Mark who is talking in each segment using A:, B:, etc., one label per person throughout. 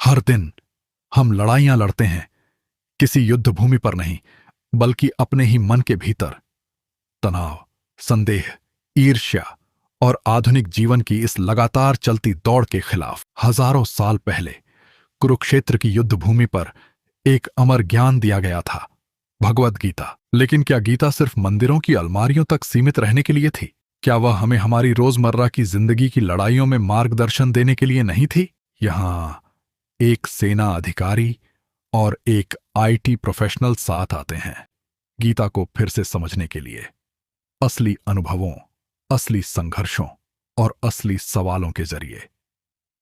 A: हर दिन हम लड़ाइयां लड़ते हैं, किसी युद्ध भूमि पर नहीं, बल्कि अपने ही मन के भीतर। तनाव, संदेह, ईर्ष्या और आधुनिक जीवन की इस लगातार चलती दौड़ के खिलाफ हजारों साल पहले कुरुक्षेत्र की युद्ध भूमि पर एक अमर ज्ञान दिया गया था, भगवत गीता। लेकिन क्या गीता सिर्फ मंदिरों की अलमारियों तक सीमित रहने के लिए थी? क्या वह हमें हमारी रोजमर्रा की जिंदगी की लड़ाइयों में मार्गदर्शन देने के लिए नहीं थी? यहां एक सेना अधिकारी और एक आईटी प्रोफेशनल साथ आते हैं, गीता को फिर से समझने के लिए, असली अनुभवों, असली संघर्षों और असली सवालों के जरिए।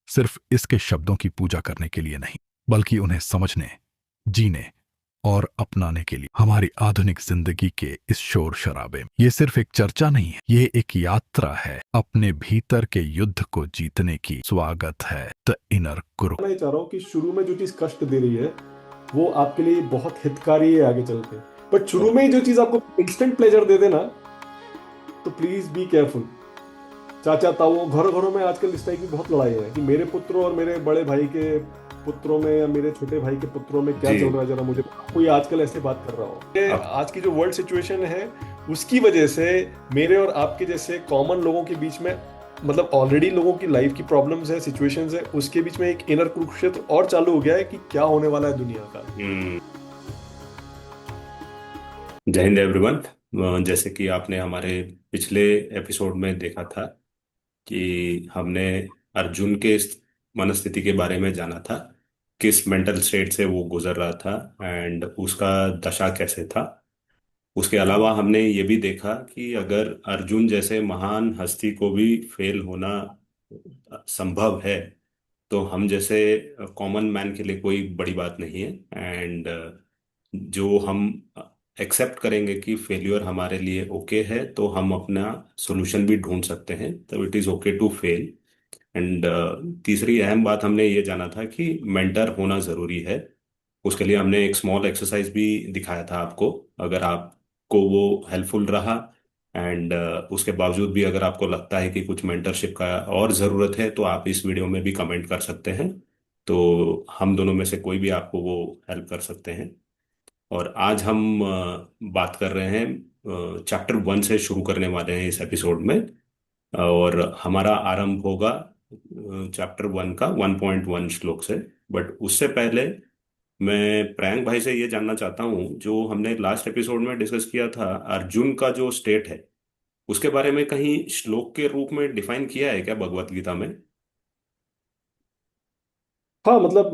A: सिर्फ इसके शब्दों की पूजा करने के लिए नहीं, बल्कि उन्हें समझने, जीने और अपनाने के लिए। हमारी आधुनिक जिंदगी के इस शोर शराबे में ये सिर्फ एक चर्चा नहीं है, ये एक यात्रा है अपने भीतर के युद्ध को जीतने की। स्वागत है द इनर गुरु।
B: मैं चाह रहा हूँ कि शुरू में जो चीज कष्ट दे रही है वो आपके लिए बहुत हितकारी है आगे चल के। बट शुरू में ही जो चीज आपको इंस्टेंट प्लेजर दे देना, तो प्लीज बी केयरफुल। चाचा ताऊ घरों घरों में आजकल इस टाइप की बहुत लड़ाई है कि मेरे पुत्र और मेरे बड़े भाई के पुत्रों में या मेरे छोटे भाई के पुत्रों में क्या चल
C: जी।
B: रहा है, जरा मुझे कोई आजकल ऐसे बात कर रहा हो। ये
C: अब
B: आज की जो वर्ल्ड सिचुएशन है उसकी वजह से मेरे और आपके जैसे कॉमन लोगों के बीच में, मतलब ऑलरेडी लोगों की लाइफ की प्रॉब्लम्स है, सिचुएशंस है, उसके बीच में एक इनर कुरुक्षेत्र और चालू हो गया है कि क्या होने वाला है दुनिया का।
C: जय हिंद एवरीवन। जैसे कि आपने हमारे पिछले एपिसोड में देखा था कि हमने अर्जुन के इस मनस्थिति के बारे में जाना था, किस मेंटल स्टेट से वो गुजर रहा था एंड उसका दशा कैसे था। उसके अलावा हमने ये भी देखा कि अगर अर्जुन जैसे महान हस्ती को भी फेल होना संभव है, तो हम जैसे कॉमन मैन के लिए कोई बड़ी बात नहीं है। एंड जो हम एक्सेप्ट करेंगे कि फेल्योर हमारे लिए ओके है, तो हम अपना सोल्यूशन भी ढूंढ सकते हैं, तो it is okay to fail. And तीसरी अहम बात हमने ये जाना था कि मेंटर होना ज़रूरी है। उसके लिए हमने एक स्मॉल एक्सरसाइज भी दिखाया था आपको। अगर आपको वो हेल्पफुल रहा एंड उसके बावजूद भी अगर आपको लगता है कि कुछ मेंटरशिप का और ज़रूरत है, तो आप इस वीडियो में भी कमेंट कर सकते हैं। तो हम दोनों में से कोई भी आपको वो हेल्प कर सकते हैं। और आज हम बात कर रहे हैं, चैप्टर 1 से शुरू करने वाले हैं इस एपिसोड में। और हमारा आरंभ होगा चैप्टर 1 का 1.1 श्लोक से। बट उससे पहले मैं प्रियंक भाई से ये जानना चाहता हूँ, जो हमने लास्ट एपिसोड में डिस्कस किया था, अर्जुन का जो स्टेट है उसके बारे में कहीं श्लोक के रूप में डिफाइन किया है क्या भगवत गीता में?
B: हाँ मतलब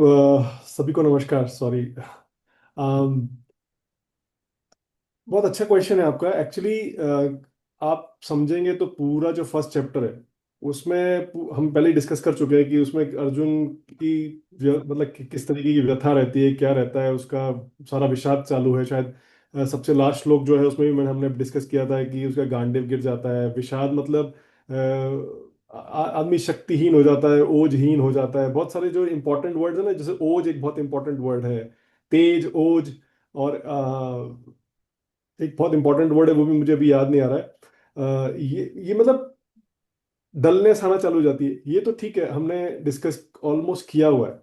B: सभी को नमस्कार। सॉरी, बहुत अच्छा क्वेश्चन है आपका। एक्चुअली आप समझेंगे तो पूरा जो फर्स्ट चैप्टर है उसमें हम पहले ही डिस्कस कर चुके हैं कि उसमें अर्जुन की मतलब किस तरीके की व्यथा रहती है, क्या रहता है उसका, सारा विषाद चालू है शायद। सबसे लास्ट श्लोक जो है उसमें भी मैंने हमने डिस्कस किया था कि उसका गांडीव गिर जाता है। विषाद मतलब आदमी शक्तिहीन हो जाता है, ओजहीन हो जाता है। बहुत सारे जो इंपॉर्टेंट वर्ड्स है ना, जैसे ओज एक बहुत इंपॉर्टेंट वर्ड है, तेज, ओज, और एक बहुत इंपॉर्टेंट वर्ड है वो भी मुझे अभी याद नहीं आ रहा है। ये मतलब डलनेस आना चालू हो जाती है। ये तो ठीक है, हमने डिस्कस ऑलमोस्ट किया हुआ है।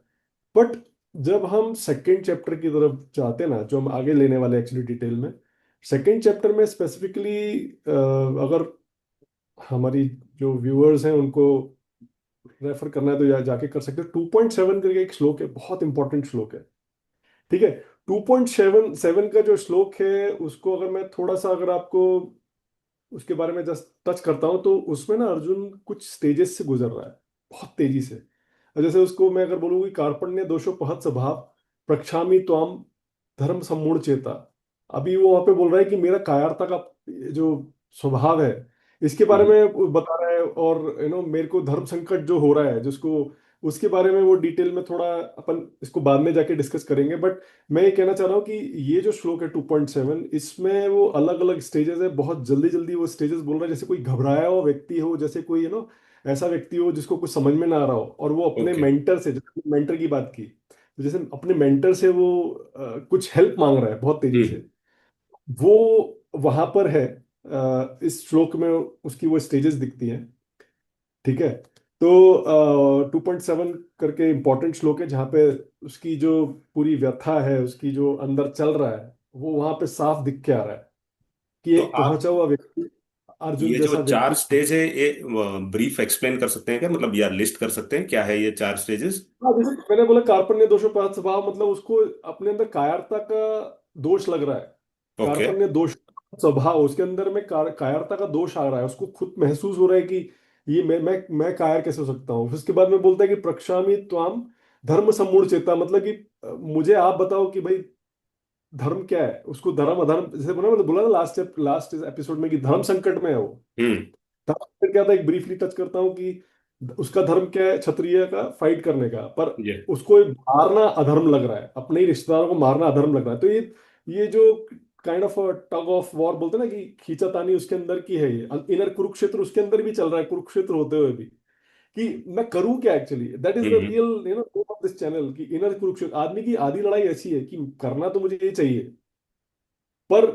B: बट जब हम सेकेंड चैप्टर की तरफ जाते हैं ना, जो हम आगे लेने वाले एक्चुअली डिटेल में, सेकेंड चैप्टर में स्पेसिफिकली अगर हमारी जो व्यूअर्स हैं उनको रेफर करना है तो जाके कर सकते हैं। 2.7 करके एक श्लोक है, बहुत इंपॉर्टेंट श्लोक है। ठीक है, 2.7 का जो श्लोक है उसको अगर मैं थोड़ा सा अगर आपको उसके बारे में जस्ट टच करता हूं, तो उसमें ना अर्जुन कुछ स्टेजेस से गुजर रहा है बहुत तेजी से। जैसे उसको मैं अगर बोलूँ कि कार्पण्य दोषो पहत स्वभाव प्रक्षामि त्वाम धर्म सम्मूढ़ चेता। अभी वो वहां पे बोल रहा है कि मेरा कायरता का जो स्वभाव है इसके बारे
C: हम्म।
B: में वो बता रहा है। और मेरे को धर्म संकट जो हो रहा है जिसको, उसके बारे में वो डिटेल में थोड़ा अपन इसको बाद में जाके डिस्कस करेंगे। बट मैं ये कहना चाह रहा हूँ कि ये जो श्लोक है 2.7, इसमें वो अलग अलग स्टेजेस है। बहुत जल्दी जल्दी वो स्टेजेस बोल रहा है, जैसे कोई घबराया हुआ व्यक्ति हो, जैसे कोई ऐसा व्यक्ति हो जिसको कुछ समझ में ना आ रहा हो, और वो अपने
C: ओके।
B: मेंटर से, जैसे मेंटर की बात की, तो जैसे अपने मेंटर से वो कुछ हेल्प मांग रहा है बहुत तेजी
C: हम्म।
B: से। वो वहां पर है इस श्लोक में उसकी वो स्टेजेस दिखती हैं। ठीक है, तो 2.7 करके इम्पोर्टेंट श्लोक है, जहाँ पे उसकी जो पूरी व्यथा है, उसकी जो अंदर चल रहा है, वो वहां पे साफ दिख के आ रहा है कि
C: तो
B: एक
C: आप
B: पहुंचा हुआ व्यक्ति, अर्जुन
C: ये जो
B: जैसा
C: चार
B: व्यक्ति।
C: स्टेज है ये ब्रीफ एक्सप्लेन कर सकते हैं क्या, मतलब या लिस्ट कर सकते हैं क्या है ये चार स्टेजेस?
B: हाँ, जैसे मैंने बोला कार्पण्य दोषोपहत स्वभाव, मतलब उसको अपने अंदर कायरता का दोष लग रहा है।
C: ओके।
B: कार्पण्य दोष स्वभाव, उसके अंदर में कायरता का दोष आ रहा है, उसको खुद महसूस हो रहा है कि ये मैं कायर कैसे हो सकता हूँ। फिर उसके बाद में बोलता है कि प्रक्षामि त्वाम धर्म सम्मूढ़ चेता, मतलब कि मुझे आप बताओ कि भाई धर्म क्या है। उसको धर्म अधर्म, जैसे बोला ना लास्ट एपिसोड में कि धर्म संकट में है वो।
C: हम्म।
B: धर्म संकट क्या था, एक ब्रीफली टच करता हूँ कि उसका धर्म क्या है, क्षत्रिय का फाइट करने का, पर
C: ये
B: उसको मारना अधर्म लग रहा है, अपने ही रिश्तेदारों को मारना अधर्म लग रहा है। तो ये जो kind of tug of war बोलते हैं ना, कि खींचातानी उसके अंदर की है, ये इनर कुरुक्षेत्र उसके अंदर भी चल रहा है, कुरुक्षेत्र होते हुए भी, कि मैं करूं क्या actually. That is the
C: hmm.
B: Real of this channel, कि इनर कुरुक्षेत्र। आदमी की आधी लड़ाई ऐसी है कि करना तो मुझे ये चाहिए, पर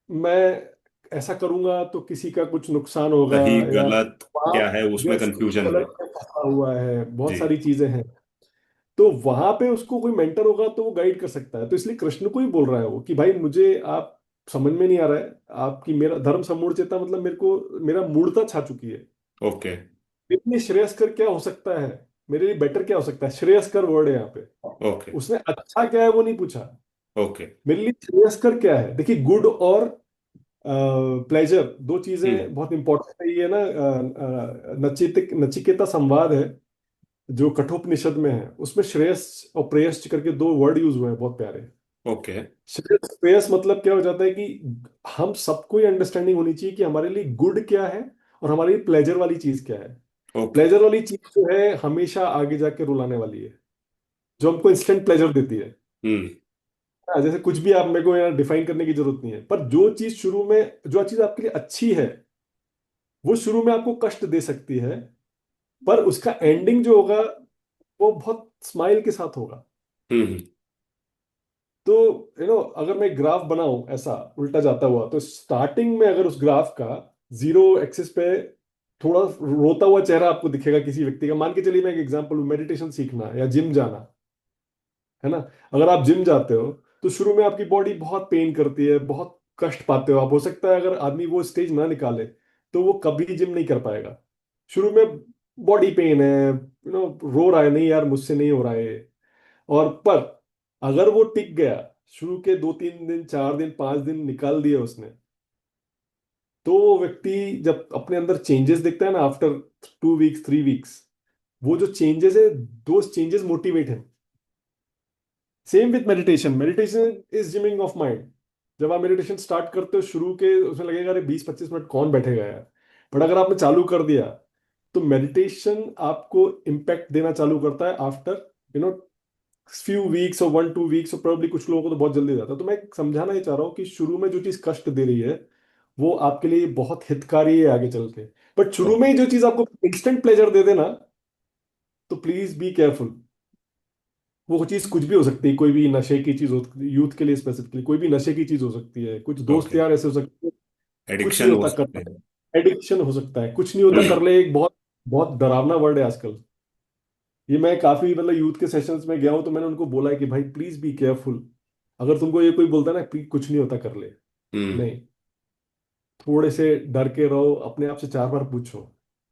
B: मैं ऐसा करूंगा तो किसी का कुछ नुकसान होगा,
C: सही
B: या
C: गलत
B: वहां
C: क्या है उसमें
B: यस
C: कंफ्यूजन है।
B: गलत में फंसा हुआ है, बहुत
C: जी।
B: सारी चीजें हैं। तो वहां पे उसको कोई मेंटर होगा तो वो गाइड कर सकता है। तो इसलिए कृष्ण को ही बोल रहा है वो, कि भाई मुझे आप समझ में नहीं आ रहा है आपकी, मेरा धर्म सम्मूढ़ चेता, मतलब मेरे को मेरा मूर्ता छा चुकी है।
C: ओके।
B: मेरे लिए श्रेयस्कर क्या हो सकता है, मेरे लिए बेटर क्या हो सकता है, श्रेयस्कर वर्ड है यहाँ पे।
C: ओके।
B: उसने अच्छा क्या है वो नहीं पूछा,
C: ओके।
B: मेरे लिए श्रेयस्कर क्या है। देखिए, गुड और प्लेजर दो
C: हम्म।
B: चीजें बहुत इंपॉर्टेंट है। ये ना नचिकेता संवाद है जो कठोपनिषद में है, उसमें श्रेयस और प्रेयस करके दो वर्ड यूज हुए हैं बहुत प्यारे।
C: ओके।
B: श्रेयस प्रेयस मतलब क्या हो जाता है कि हम सबको ये अंडरस्टैंडिंग होनी चाहिए कि हमारे लिए गुड क्या है और हमारे लिए प्लेजर वाली चीज क्या है।
C: ओके।
B: प्लेजर वाली चीज जो है हमेशा आगे जाके रुलाने वाली है, जो हमको इंस्टेंट प्लेजर देती है।
C: हम्म।
B: हाँ, जैसे कुछ भी आप मेरे को यहाँ डिफाइन करने की जरूरत नहीं है, पर जो चीज शुरू में, जो चीज आपके लिए अच्छी है, वो शुरू में आपको कष्ट दे सकती है, पर उसका एंडिंग जो होगा वो बहुत स्माइल के साथ होगा।
C: हम्म।
B: तो अगर मैं ग्राफ बनाऊं ऐसा उल्टा जाता हुआ, तो स्टार्टिंग में अगर उस ग्राफ का जीरो एक्सिस पे थोड़ा रोता हुआ चेहरा आपको दिखेगा किसी व्यक्ति का, मान के चलिए मैं एक एग्जांपल हूं, मेडिटेशन सीखना या जिम जाना, है ना। अगर आप जिम जाते हो तो शुरू में आपकी बॉडी बहुत पेन करती है, बहुत कष्ट पाते हो आप। हो सकता है अगर आदमी वो स्टेज ना निकाले तो वो कभी जिम नहीं कर पाएगा। शुरू में बॉडी पेन है, रो रहा है, नहीं यार मुझसे नहीं हो रहा है। और पर अगर वो टिक गया, शुरू के 2-3 दिन, 4 दिन, 5 दिन निकाल दिए उसने, तो वो व्यक्ति जब अपने अंदर चेंजेस देखता है ना, आफ्टर 2 वीक्स, 3 वीक्स, वो जो चेंजेस है, दो चेंजेस मोटिवेट है। Same with meditation, meditation is gymming of mind. जब आप मेडिटेशन स्टार्ट करते हो, शुरू के उसमें लगेगा अरे 20-25 मिनट कौन बैठेगा यार, बट अगर आपने चालू कर दिया तो मेडिटेशन आपको इम्पैक्ट देना चालू करता है आफ्टर फ्यू वीक्स और 1-2 वीक्स, और प्रोबेबली कुछ लोगों को तो बहुत जल्दी हो जाता है। तो मैं समझाना ये चाह रहा हूँ कि शुरू में जो चीज कष्ट दे रही है वो आपके लिए बहुत हितकारी है आगे चल के, बट शुरू में
C: ओके।
B: ही जो चीज आपको इंस्टेंट प्लेजर दे देना, तो प्लीज बी केयरफुल। वो चीज कुछ भी हो सकती है, कोई भी नशे की चीज हो सकती है, यूथ के लिए स्पेसिफिकली कोई भी नशे की चीज हो सकती है, कुछ दोस्त
C: ओके।
B: यार ऐसे हो सकते हैं। कुछ नहीं
C: एडिक्शन हो
B: होता
C: सकते
B: कर,
C: हैं।
B: एडिक्शन हो सकता है, कुछ नहीं होता कर ले, एक बहुत बहुत डरावना वर्ड है आजकल। ये मैं काफी यूथ के सेशंस में गया हूं तो मैंने उनको बोला है कि भाई प्लीज बी केयरफुल। अगर तुमको ये कोई बोलता है ना "प्लीज, कुछ नहीं होता कर ले",
C: हम्म।
B: नहीं, थोड़े से डर के रहो, अपने आप से 4 बार पूछो।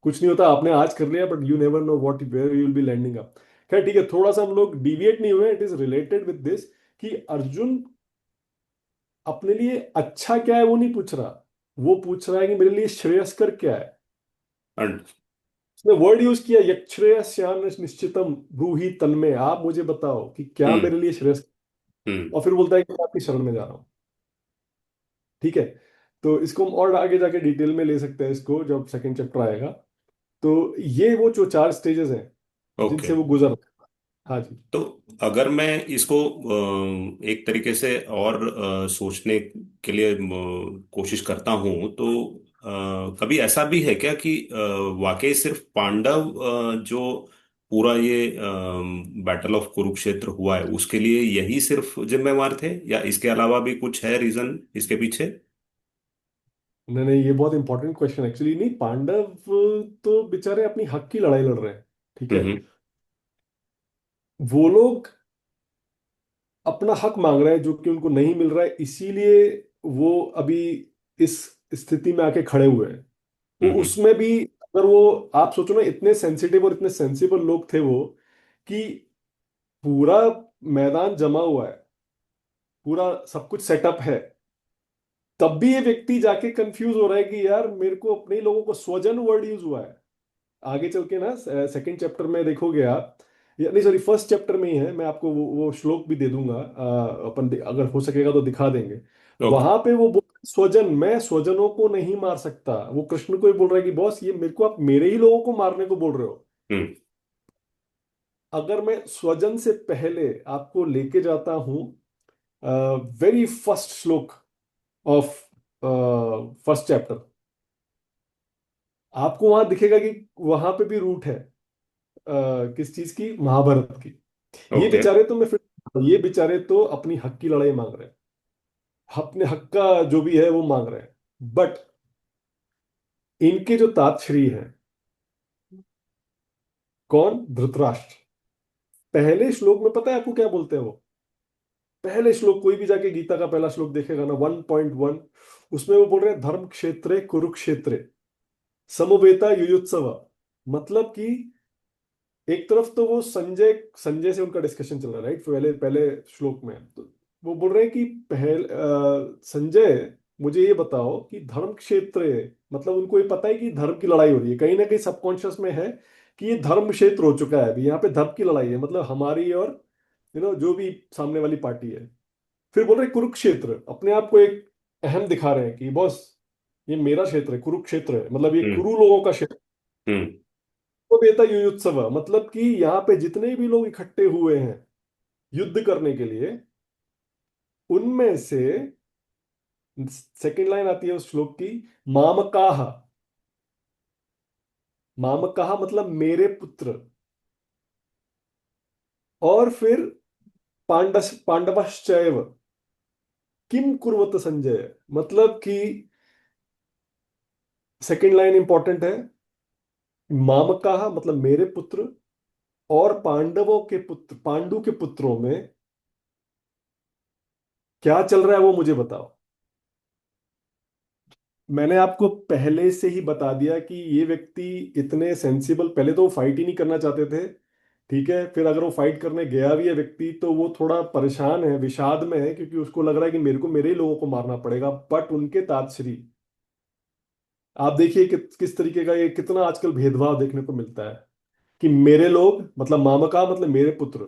B: कुछ नहीं होता, आपने आज कर लिया, but you never know what where you will be landing up. खैर ठीक है, थोड़ा सा हम लोग डिविएट नहीं हुए, it is related with this, कि अर्जुन अपने लिए अच्छा क्या है वो नहीं पूछ रहा, वो पूछ रहा है कि मेरे लिए श्रेयस्कर क्या है।
C: अंड।
B: उसने वर्ड यूज किया, यक्षेयस्यान निश्चितम ब्रूहि तन्मे, आप मुझे बताओ कि क्या
C: हम्म।
B: मेरे लिए श्रेयस्कर।
C: हम्म।
B: और फिर बोलता है कि मैं आपकी शरण में जा रहा हूँ। ठीक है, तो इसको हम और आगे जाके डिटेल में ले सकते हैं इसको, जब सेकंड चैप्टर आएगा। तो ये वो जो 4 स्टेजेस हैं
C: ओके।
B: जिनसे वो गुजर। हाँ जी।
C: तो अगर मैं इसको एक तरीके से और सोचने के लिए कोशिश करता हूँ तो कभी ऐसा भी है क्या कि वाकई सिर्फ पांडव जो पूरा ये बैटल ऑफ कुरुक्षेत्र हुआ है उसके लिए यही सिर्फ जिम्मेवार थे, या इसके अलावा भी कुछ है रीजन इसके पीछे?
B: नहीं नहीं, ये बहुत इंपॉर्टेंट क्वेश्चन एक्चुअली। नहीं, पांडव तो बेचारे अपनी हक की लड़ाई लड़ रहे हैं, ठीक है।
C: हम्म।
B: वो लोग अपना हक मांग रहे हैं जो कि उनको नहीं मिल रहा है, इसीलिए वो अभी इस स्थिति में आके खड़े हुए हैं। वो
C: हम्म।
B: उसमें भी, अगर वो, आप सोचो ना, इतने सेंसिटिव और इतने सेंसिबल लोग थे वो, कि पूरा मैदान जमा हुआ है, पूरा सब कुछ सेटअप है, तब भी ये व्यक्ति जाके कंफ्यूज हो रहा है कि यार मेरे को अपने ही लोगों को, स्वजन वर्ड यूज हुआ है। आगे चल के ना सेकंड चैप्टर में देखोगे आप, नहीं सॉरी, फर्स्ट चैप्टर में ही है, मैं आपको वो श्लोक भी दे दूंगा, अगर हो सकेगा तो दिखा देंगे।
C: ओके।
B: वहां पे वो स्वजन, मैं स्वजनों को नहीं मार सकता, वो कृष्ण को ही बोल रहा है कि बॉस ये मेरे को, आप मेरे ही लोगों को मारने को बोल रहे हो।
C: हम्म।
B: अगर मैं स्वजन से पहले आपको लेके जाता हूं वेरी फर्स्ट श्लोक ऑफ फर्स्ट चैप्टर, आपको वहां दिखेगा कि वहां पे भी रूट है किस चीज की, महाभारत की। ये
C: ओके।
B: बेचारे तो, मैं फिर, ये बेचारे तो अपनी हक की लड़ाई मांग रहे हैं, अपने हक का जो भी है वो मांग रहे हैं। बट इनके जो तातश्री हैं, कौन, धृतराष्ट्र, पहले श्लोक में पता है आपको क्या बोलते हैं वो? पहले श्लोक, कोई भी जाके गीता का पहला श्लोक देखेगा ना, 1.1, उसमें वो बोल रहे हैं धर्म क्षेत्रे कुरुक्षेत्रे समवेता युयुत्सव। मतलब कि एक तरफ तो वो संजय संजय से उनका डिस्कशन चल रहा है, राइट, पहले पहले श्लोक में तो वो बोल रहे हैं कि संजय, मुझे ये बताओ कि धर्म क्षेत्र है, मतलब उनको ये पता है कि धर्म की लड़ाई हो रही है, कहीं ना कहीं सबकॉन्शियस में है कि ये धर्म क्षेत्र हो चुका है, अभी यहाँ पे धर्म की लड़ाई है, मतलब हमारी और जो भी सामने वाली पार्टी है। फिर बोल रहे हैं कुरुक्षेत्र, अपने आप को एक अहम दिखा रहे हैं कि बॉस ये मेरा क्षेत्र है, कुरुक्षेत्र है, मतलब ये
C: हम्म।
B: कुरु लोगों का क्षेत्र।
C: हम्म।
B: तो बेता युयुत्सव, मतलब कि यहाँ पे जितने भी लोग इकट्ठे हुए हैं युद्ध करने के लिए, उनमें से सेकंड लाइन आती है उस श्लोक की, मामकाह। मामकाह मतलब मेरे पुत्र। और फिर पांडवश्चैव किम कुर्वत संजय, मतलब कि सेकंड लाइन इंपॉर्टेंट है, मामकाह मतलब मेरे पुत्र, और पांडवों के पुत्र, पांडु के पुत्रों में क्या चल रहा है वो मुझे बताओ। मैंने आपको पहले से ही बता दिया कि ये व्यक्ति इतने सेंसिबल, पहले तो वो फाइट ही नहीं करना चाहते थे, ठीक है, फिर अगर वो फाइट करने गया भी है व्यक्ति तो वो थोड़ा परेशान है, विषाद में है, क्योंकि उसको लग रहा है कि मेरे को मेरे ही लोगों को मारना पड़ेगा। बट उनके तातश्री, आप देखिए कि किस तरीके का, ये कितना आजकल भेदभाव देखने को मिलता है कि मेरे लोग मतलब मामका मतलब मेरे पुत्र,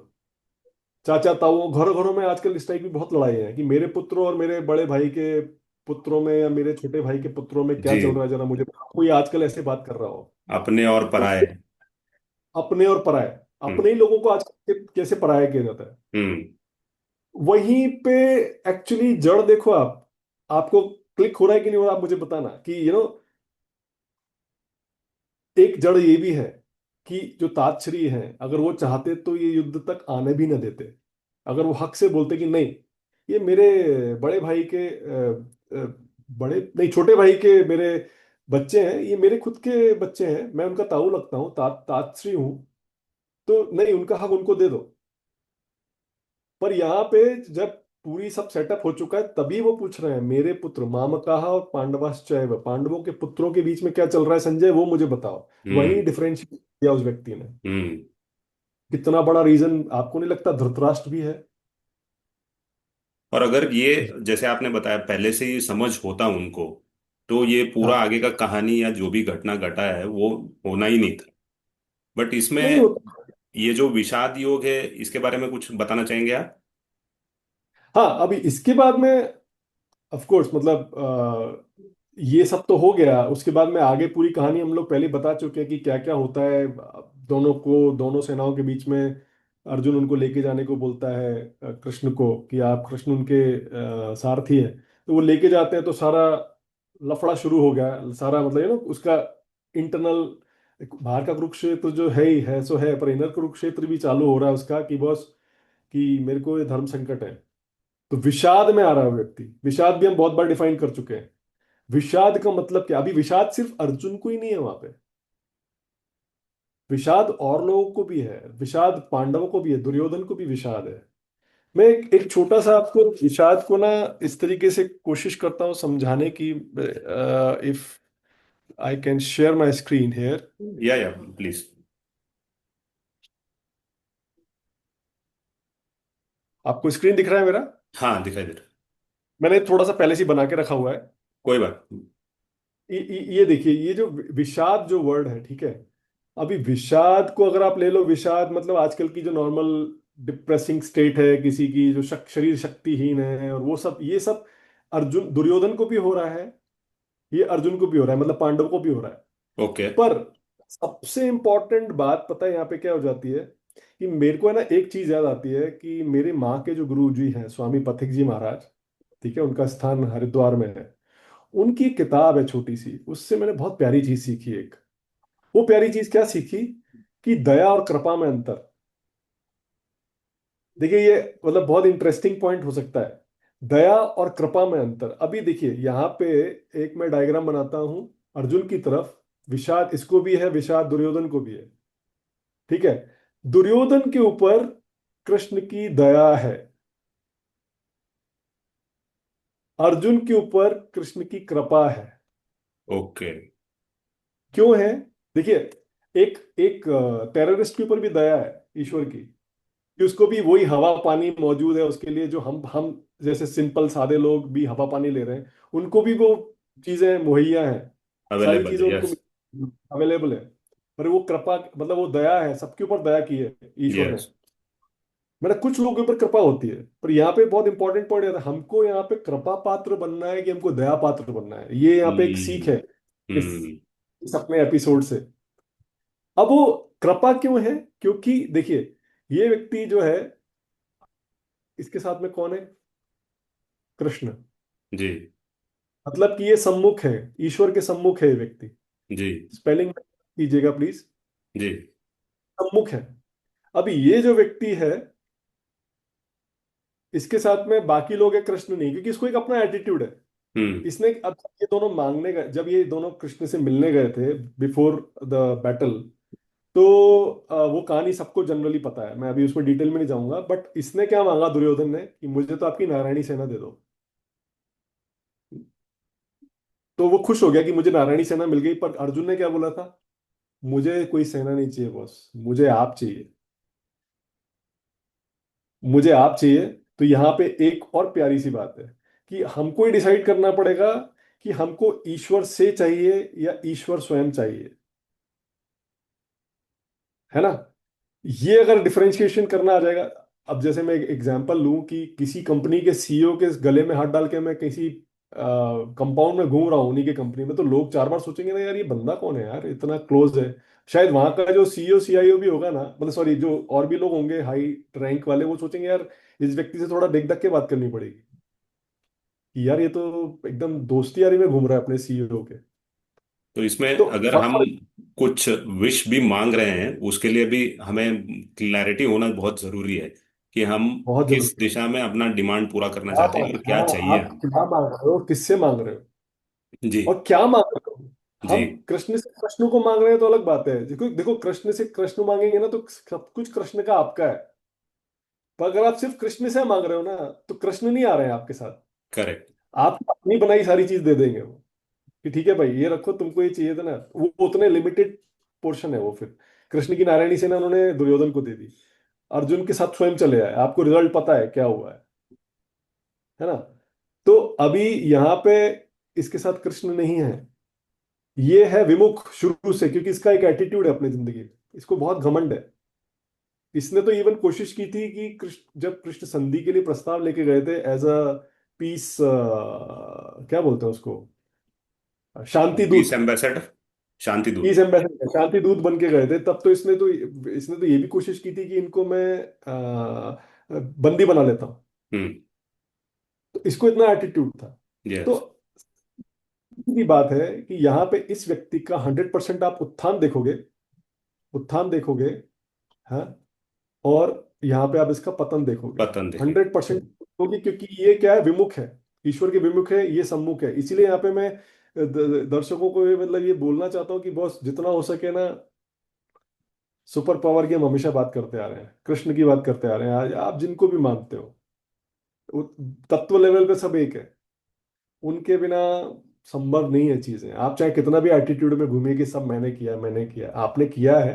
B: चाचा ताऊ, घर घरों में आजकल इस टाइप की बहुत लड़ाई है कि मेरे पुत्र और मेरे बड़े भाई के पुत्रों में या मेरे छोटे भाई के पुत्रों में क्या
C: जी।
B: चल रहा है, जरा मुझे बताओ। कोई आजकल ऐसे बात कर रहा हो?
C: अपने और
B: तो
C: पराये।
B: अपने और पराये,
C: हम्म।
B: अपने ही लोगों को आजकल कैसे पराया किया जाता है।
C: हम्म।
B: वहीं पे एक्चुअली जड़ देखो आप, आपको क्लिक हो रहा है कि नहीं हो रहा, आप मुझे बताना कि एक जड़ ये भी है कि जो ताजश्री हैं, अगर वो चाहते तो ये युद्ध तक आने भी ना देते, अगर वो हक से बोलते कि नहीं, ये मेरे बड़े भाई के बड़े नहीं, छोटे भाई के मेरे बच्चे हैं, ये मेरे खुद के बच्चे हैं, मैं उनका ताऊ लगता हूँ, ताजश्री हूँ, तो नहीं, उनका हक उनको दे दो। पर यहाँ पे जब पूरी सब सेटअप हो चुका है, तभी वो पूछ रहे हैं मेरे पुत्र मामकाह और पांडवाश्चैव, पांडवों के पुत्रों के बीच में क्या चल रहा है संजय, वो मुझे बताओ। वही
C: हम्म।
B: डिफरेंशिएट किया उस व्यक्ति ने।
C: हम्म।
B: कितना बड़ा रीजन आपको नहीं लगता धृतराष्ट्र भी है?
C: और अगर ये जैसे आपने बताया पहले से ही समझ होता उनको, तो ये पूरा
B: हाँ,
C: आगे का कहानी या जो भी घटना घटा है वो होना ही नहीं था। बट इसमें
B: नहीं होता।
C: ये जो विषाद योग है इसके बारे में कुछ बताना चाहेंगे आप?
B: हाँ, अभी इसके बाद में ऑफ कोर्स, मतलब ये सब तो हो गया, उसके बाद में आगे पूरी कहानी हम लोग पहले बता चुके हैं कि क्या क्या होता है दोनों को, दोनों सेनाओं के बीच में। अर्जुन उनको लेके जाने को बोलता है कृष्ण को कि आप, कृष्ण उनके सारथी हैं, तो वो लेके जाते हैं, तो सारा लफड़ा शुरू हो गया सारा, मतलब उसका इंटरनल, बाहर का कुरुक्षेत्र जो है ही है सो है, पर इनर कुरुक्षेत्र भी चालू हो रहा है उसका कि बॉस, कि मेरे को ये धर्म संकट है। तो विषाद में आ रहा है वो व्यक्ति, विषाद भी हम बहुत बार डिफाइन कर चुके हैं। विषाद का मतलब क्या? अभी विषाद सिर्फ अर्जुन को ही नहीं है वहां पे, विषाद और लोगों को भी है, विषाद पांडवों को भी है, दुर्योधन को भी विषाद है। मैं एक छोटा सा आपको विषाद को ना इस तरीके से कोशिश करता हूँ समझाने की। If I can share my screen here.
C: Yeah please.
B: आपको स्क्रीन दिख रहा है मेरा?
C: हाँ, दिखाई दे रहा है।
B: मैंने थोड़ा सा पहले से ही बना के रखा हुआ है।
C: कोई बात नहीं।
B: ये देखिए, ये जो विषाद जो वर्ड है, ठीक है, अभी विषाद को अगर आप ले लो, विषाद मतलब आजकल की जो नॉर्मल डिप्रेसिंग स्टेट है किसी की, जो शरीर शक्तिहीन है और वो सब, ये सब अर्जुन दुर्योधन को भी हो रहा है, ये अर्जुन को भी हो रहा है, मतलब पांडव को भी हो रहा है।
C: ओके।
B: पर सबसे इंपॉर्टेंट बात पता है यहाँ पे क्या हो जाती है, कि मेरे को है ना एक चीज याद आती है कि मेरे माँ के जो गुरु जी हैं स्वामी पथिक जी महाराज, ठीक है, उनका स्थान हरिद्वार में है। उनकी एक किताब है छोटी सी, उससे मैंने बहुत प्यारी चीज सीखी एक। वो प्यारी चीज क्या सीखी? कि दया और कृपा में अंतर। देखिए ये मतलब बहुत इंटरेस्टिंग पॉइंट हो सकता है, दया और कृपा में अंतर। अभी देखिए यहाँ पे एक मैं डायग्राम बनाता हूं, अर्जुन की तरफ विषाद इसको भी है, विषाद दुर्योधन को भी है, ठीक है। दुर्योधन के ऊपर कृष्ण की दया है, अर्जुन के ऊपर कृष्ण की कृपा है।
C: ओके।
B: क्यों है? देखिए, एक एक टेररिस्ट के ऊपर भी दया है ईश्वर की, कि उसको भी वही हवा पानी मौजूद है उसके लिए, जो हम जैसे सिंपल सादे लोग भी हवा पानी ले रहे हैं, उनको भी वो चीजें मुहैया हैं, सारी
C: अवेलेबल
B: चीजें
C: है,
B: उनको
C: यस।
B: अवेलेबल है। पर वो कृपा मतलब वो दया है, सबके ऊपर दया की है ईश्वर ने।
C: यस।
B: मतलब कुछ लोगों के ऊपर कृपा होती है, पर यहाँ पे बहुत इंपॉर्टेंट पॉइंट है, हमको यहाँ पे कृपा पात्र बनना है कि हमको दया पात्र बनना है, ये यहाँ पे एक सीख है
C: हम्म।
B: इस
C: हम्म।
B: इस अपने एपिसोड से। अब वो कृपा क्यों है? क्योंकि देखिए, ये व्यक्ति जो है, इसके साथ में कौन है? कृष्ण।
C: जी।
B: मतलब कि ये सम्मुख है, ईश्वर के सम्मुख है ये व्यक्ति।
C: जी।
B: स्पेलिंग कीजिएगा प्लीज।
C: जी।
B: सम्मुख है। अभी ये जो व्यक्ति है, इसके साथ में बाकी लोग है, कृष्ण नहीं, क्योंकि इसको एक अपना एटीट्यूड है।
C: हम्म।
B: इसने अब ये दोनों मांगने गए, जब ये दोनों कृष्ण से मिलने गए थे बिफोर द बैटल, तो वो कहानी सबको जनरली पता है, मैं अभी उसमें डिटेल में नहीं जाऊंगा, बट इसने क्या मांगा दुर्योधन ने, कि मुझे तो आपकी नारायणी सेना दे दो। तो वो खुश हो गया कि मुझे नारायणी सेना मिल गई, पर अर्जुन ने क्या बोला था? मुझे कोई सेना नहीं चाहिए बॉस, मुझे आप चाहिए, मुझे आप चाहिए। तो यहाँ पे एक और प्यारी सी बात है, कि हमको ही डिसाइड करना पड़ेगा कि हमको ईश्वर से चाहिए या ईश्वर स्वयं चाहिए, है ना। ये अगर डिफरेंशिएशन करना आ जाएगा, अब जैसे मैं एक एग्जांपल लूं कि किसी कंपनी के सीईओ के गले में हाथ डाल के मैं किसी कंपाउंड में घूम रहा हूं उन्हीं के कंपनी में, तो लोग चार बार सोचेंगे ना यार ये बंदा कौन है यार, इतना क्लोज है। शायद वहां का जो सीईओ सीआईओ भी होगा ना, मतलब सॉरी, जो और भी लोग होंगे हाई रैंक वाले, वो सोचेंगे यार इस व्यक्ति से थोड़ा देख देख के बात करनी पड़ेगी, कि यार ये तो एकदम दोस्ती यारी में घूम रहा है अपने सीईओ के।
C: तो इसमें
B: तो
C: अगर हम कुछ विश भी मांग रहे हैं, उसके लिए भी हमें क्लैरिटी होना बहुत जरूरी है कि हम
B: बहुत
C: किस
B: जरूरी
C: दिशा में अपना डिमांड पूरा करना
B: है।
C: चाहते हैं और क्या चाहिए
B: आप
C: हम।
B: क्या मांग रहे हो, किससे मांग रहे हो,
C: जी।
B: और क्या मांग रहे हो।
C: जी।
B: हम कृष्ण से कृष्ण को मांग रहे हैं तो अलग बात है, देखो देखो, कृष्ण से कृष्ण मांगेंगे ना तो सब कुछ कृष्ण का आपका है। पर अगर आप सिर्फ कृष्ण से मांग रहे हो ना, तो कृष्ण नहीं आ रहे हैं आपके साथ,
C: करेक्ट।
B: आप अपनी बनाई सारी चीज दे देंगे वो, कि ठीक है भाई ये रखो, तुमको ये चाहिए था ना, वो उतने लिमिटेड पोर्शन है वो। फिर कृष्ण की नारायणी सेना उन्होंने दुर्योधन को दे दी, अर्जुन के साथ स्वयं चले आए, आपको रिजल्ट पता है क्या हुआ है ना। तो अभी यहाँ पे इसके साथ कृष्ण नहीं है, ये है विमुख शुरू से, क्योंकि इसका एक एटीट्यूड है अपनी जिंदगी में, इसको बहुत घमंड है। इसने तो इवन कोशिश की थी कि कृष्ण, जब कृष्ण संधि के लिए प्रस्ताव लेके गए थे एज अ पीस, क्या बोलते हैं उसको, शांति
C: पीस
B: दूत,
C: एम्बेसडर। शांति दूत।
B: पीस एम्बेसडर, शांति दूत बन के गए थे, तब तो इसने तो ये भी कोशिश की थी कि इनको मैं बंदी बना लेता हूँ।
C: हम्म।
B: तो इसको इतना एटीट्यूड था। तो
C: यस।
B: की बात है कि यहाँ पे इस व्यक्ति का 100% आप उत्थान देखोगे, उत्थान देखोगे, हाँ, और यहाँ पे आप इसका पतन देखोगे।
C: पतन देखें।
B: 100% होगी, क्योंकि ये क्या है, विमुख है, ईश्वर के विमुख है, ये सम्मुख है। इसीलिए यहाँ पे मैं दर्शकों को ये मतलब ये बोलना चाहता हूँ कि बॉस जितना हो सके ना, सुपर पावर की हम हमेशा बात करते आ रहे हैं, कृष्ण की बात करते आ रहे हैं। आज आप जिनको भी मानते हो, वो तत्व लेवल पे सब एक है। उनके बिना संभव नहीं है चीजें। आप चाहे कितना भी एटीट्यूड में घूमिए कि सब मैंने किया, मैंने किया, आपने किया है,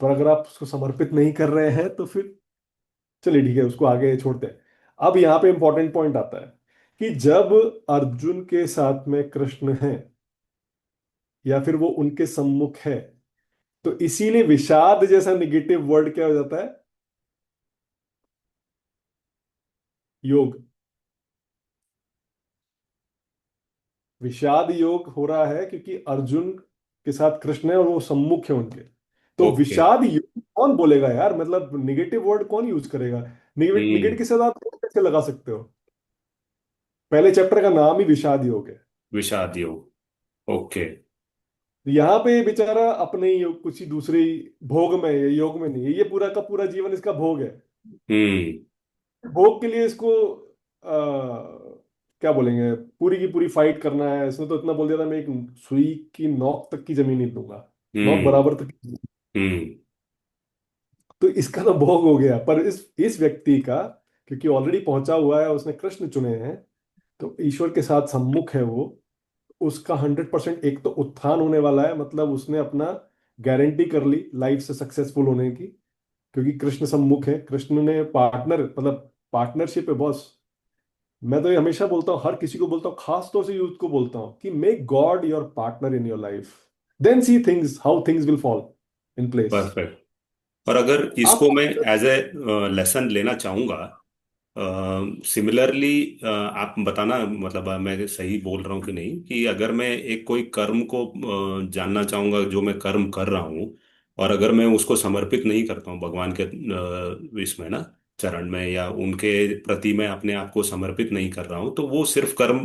B: पर अगर आप उसको समर्पित नहीं कर रहे हैं तो फिर चलिए ठीक है, उसको आगे छोड़ते हैं। अब यहाँ पे इंपॉर्टेंट पॉइंट आता है कि जब अर्जुन के साथ में कृष्ण है या फिर वो उनके सम्मुख है, तो इसीलिए विषाद जैसा निगेटिव वर्ड क्या हो जाता है, योग। विषाद योग हो रहा है क्योंकि अर्जुन के साथ कृष्ण है और वो सम्मुख है उनके। तो
C: ओके।
B: विषाद योग कौन बोलेगा यार, मतलब निगेटिव वर्ड कौन यूज करेगा? निगेटिव
C: हम्म।
B: के साथ आप कैसे लगा सकते हो? पहले चैप्टर का नाम ही विषाद योग है।
C: विषाद योग। ओके।
B: तो यहाँ पे बेचारा अपने ही कुछ ही दूसरे ही भोग में है, योग में नहीं है। ये पूरा का पूरा जीवन इसका भोग है।
C: हम्म।
B: भोग के लिए इसको क्या बोलेंगे, पूरी की पूरी फाइट करना है। इसने तो इतना बोल दिया था, मैं एक सुई की नोक तक की जमीन नहीं दूंगा, नोक
C: हम्म।
B: बराबर तक।
C: हम्म।
B: तो इसका तो भोग हो गया, पर इस व्यक्ति का, क्योंकि ऑलरेडी पहुंचा हुआ है, उसने कृष्ण चुने हैं, तो ईश्वर के साथ सम्मुख है वो। उसका 100% एक तो उत्थान होने वाला है, मतलब उसने अपना गारंटी कर ली लाइफ से सक्सेसफुल होने की, क्योंकि कृष्ण सम्मुख है। कृष्ण ने पार्टनर, मतलब पार्टनरशिप है बॉस। मैं तो ये हमेशा बोलता हूँ, हर किसी को बोलता हूँ, खास तौर से यूथ को बोलता हूँ कि make God your partner in your life, then see things how things will fall in place.
C: Perfect. और अगर
B: आप
C: इसको मैं एज ए लेसन लेना चाहूंगा, सिमिलरली आप बताना, मतलब मैं सही बोल रहा हूँ कि नहीं, कि अगर मैं एक कोई कर्म को जानना चाहूंगा जो मैं कर्म कर रहा हूँ, और अगर मैं उसको समर्पित नहीं करता हूँ भगवान के इसमें ना, चरण में, या उनके प्रति मैं अपने आप को समर्पित नहीं कर रहा हूँ, तो वो सिर्फ कर्म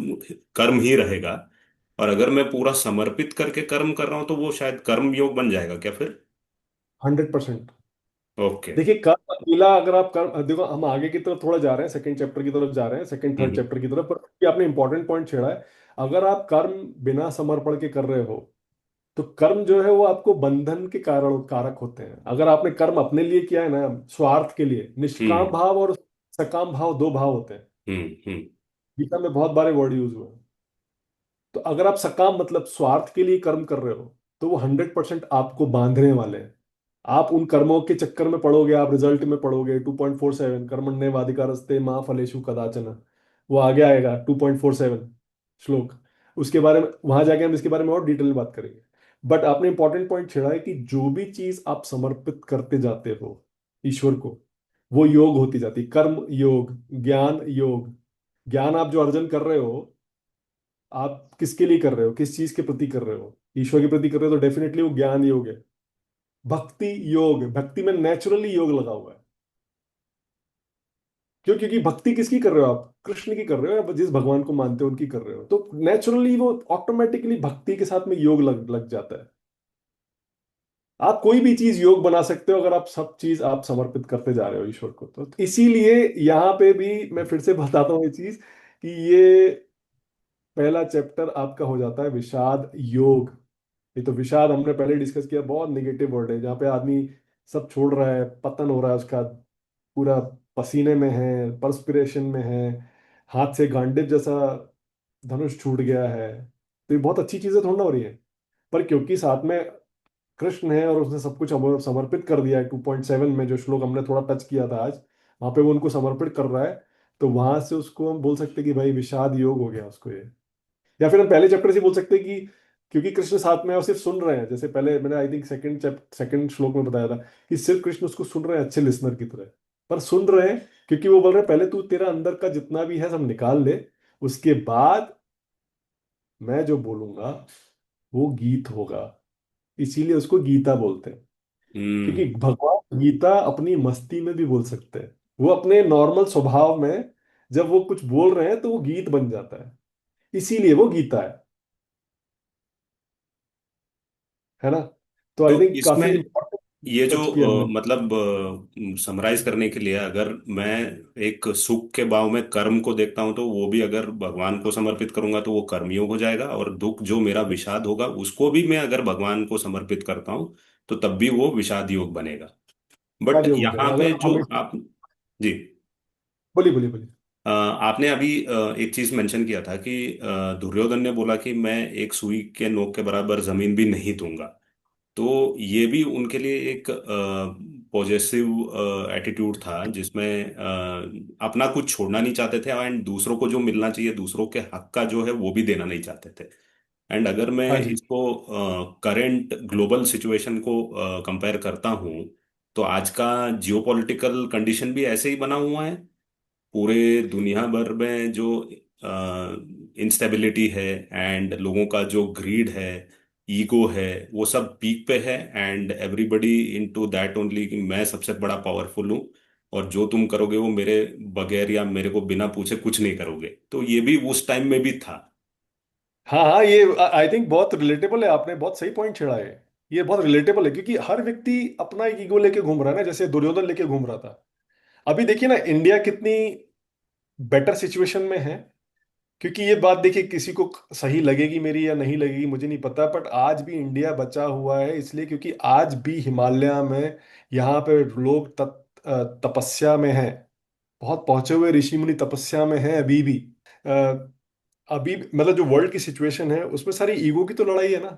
C: कर्म ही रहेगा। और अगर मैं पूरा समर्पित करके कर्म कर रहा हूँ तो वो शायद कर्म योग बन जाएगा क्या फिर?
B: 100%।
C: ओके।
B: देखिए कर्म अकेला, अगर आप कर्म देखो, हम आगे की तरफ थोड़ा जा रहे हैं, सेकंड चैप्टर की तरफ जा रहे हैं, सेकंड थर्ड
C: हम्म।
B: चैप्टर की तरफ, पर ये आपने इंपॉर्टेंट पॉइंट छेड़ा है। अगर आप कर्म बिना समर्पण के कर रहे हो, तो कर्म जो है वो आपको बंधन के कारण कारक होते हैं। अगर आपने कर्म अपने लिए किया है ना, स्वार्थ के लिए, निष्काम
C: हम्म।
B: भाव और सकाम भाव, दो भाव होते हैं।
C: हम्म। हम्म।
B: गीता में बहुत बारे वर्ड यूज हुए हैं। तो अगर आप सकाम मतलब स्वार्थ के लिए कर्म कर रहे हो, तो वो 100% आपको बांधने वाले हैं। आप उन कर्मों के चक्कर में पड़ोगे, आप रिजल्ट में पड़ोगे। 2.47 कर्मण्येवाधिकारस्ते माँ फलेषु कदाचन, वो आगे आएगा 2.47 श्लोक। उसके बारे में वहां जाके हम इसके बारे में और डिटेल में बात करेंगे। बट आपने इंपॉर्टेंट पॉइंट छेड़ा है कि जो भी चीज आप समर्पित करते जाते हो ईश्वर को, वो योग होती जाती है। कर्म योग, ज्ञान योग। ज्ञान आप जो अर्जन कर रहे हो, आप किसके लिए कर रहे हो, किस चीज के प्रति कर रहे हो? ईश्वर के प्रति कर रहे हो तो डेफिनेटली वो ज्ञान योग है। भक्ति योग, भक्ति में नेचुरली योग लगा हुआ है। क्यों? क्योंकि भक्ति किसकी कर रहे हो आप? कृष्ण की कर रहे हो, या जिस भगवान को मानते हो उनकी कर रहे हो, तो नेचुरली वो ऑटोमेटिकली भक्ति के साथ में योग लग लग जाता है। आप कोई भी चीज योग बना सकते हो अगर आप सब चीज आप समर्पित करते जा रहे हो ईश्वर को। तो इसीलिए यहाँ पे भी मैं फिर से बताता हूँ ये चीज कि ये पहला चैप्टर आपका हो जाता है विषाद योग। ये तो विषाद हमने पहले डिस्कस किया, बहुत निगेटिव वर्ड है, जहाँ पे आदमी सब छोड़ रहा है, पतन हो रहा है उसका, पूरा पसीने में है, परस्पिरेशन में है, हाथ से गांडीव जैसा धनुष छूट गया है। तो ये बहुत अच्छी चीजें थोड़ा ना हो रही है, पर क्योंकि साथ में कृष्ण है और उसने सब कुछ समर्पित कर दिया है, 2.7 में जो श्लोक हमने थोड़ा टच किया था आज, वहां पे वो उनको समर्पित कर रहा है। तो वहां से उसको हम बोल सकते हैं कि भाई विषाद योग हो गया उसको ये। या फिर हम पहले चैप्टर से बोल सकते हैं कि क्योंकि कृष्ण साथ में है और सिर्फ सुन रहे हैं, जैसे पहले मैंने आई थिंक सेकंड श्लोक में बताया था कि सिर्फ कृष्ण उसको सुन रहे हैं अच्छे लिसनर की तरह। पर सुन रहे हैं क्योंकि वो बोल रहे हैं पहले तू तेरा अंदर का जितना भी है सब निकाल ले, उसके बाद मैं जो बोलूंगा वो गीत होगा। इसीलिए उसको गीता बोलते हैं। क्योंकि
C: हम्म।
B: भगवान गीता अपनी मस्ती में भी बोल सकते हैं, वो अपने नॉर्मल स्वभाव में जब वो कुछ बोल रहे हैं तो वो गीत बन जाता है। इसीलिए वो गीता है ना? तो
C: तो
B: आई थिंक काफी
C: इसमें
B: important।
C: ये जो
B: टच किया हमने।
C: मतलब समराइज करने के लिए, अगर मैं एक सुख के भाव में कर्म को देखता हूं, तो वो भी अगर भगवान को समर्पित करूंगा तो वो कर्मयोग हो जाएगा, और दुख जो मेरा विषाद होगा उसको भी मैं अगर भगवान को समर्पित करता हूं तो तब भी वो विषाद योग बनेगा। बट
B: कार्य हो
C: यहाँ
B: जाएगा
C: पे
B: अगर
C: जो
B: हमें।
C: आप, जी,
B: बोलिए बोलिए बोलिए।
C: आपने अभी एक चीज मेंशन किया था कि दुर्योधन ने बोला कि मैं एक सुई के नोक के बराबर जमीन भी नहीं दूंगा। तो ये भी उनके लिए एक पॉजिटिव एटीट्यूड था, जिसमें अपना कुछ छोड़ना नहीं चाहते थे, एंड दूसरों को जो मिलना चाहिए, दूसरों के हक का जो है वो भी देना नहीं चाहते थे। एंड अगर मैं
B: हाँ जी।
C: इसको करंट ग्लोबल सिचुएशन को कंपेयर करता हूँ, तो आज का जियोपॉलिटिकल कंडीशन भी ऐसे ही बना हुआ है। पूरे दुनिया भर में जो इंस्टेबिलिटी है, एंड लोगों का जो ग्रीड है, ईगो है, वो सब पीक पे है, and everybody into that only कि मैं सबसे बड़ा पावरफुल हूँ, और जो तुम करोगे वो मेरे बगैर या मेरे को बिना पूछे कुछ नहीं करोगे। तो ये भी उस टाइम में भी था।
B: हाँ हाँ, ये आई थिंक बहुत रिलेटेबल है, आपने बहुत सही पॉइंट छेड़ा है। ये बहुत रिलेटेबल है क्योंकि हर व्यक्ति अपना एक ईगो लेके घूम रहा है ना, जैसे दुर्योधन लेके घूम रहा था। अभी देखिए ना, इंडिया कितनी बेटर सिचुएशन में है। क्योंकि ये बात देखिए, किसी को सही लगेगी मेरी या नहीं लगेगी मुझे नहीं पता, बट आज भी इंडिया बचा हुआ है इसलिए क्योंकि आज भी हिमालय में यहाँ पे लोग तपस्या में हैं। बहुत पहुंचे हुए ऋषि मुनि तपस्या में हैं अभी भी। अ, अभी मतलब जो वर्ल्ड की सिचुएशन है उसमें सारी ईगो की तो लड़ाई है ना।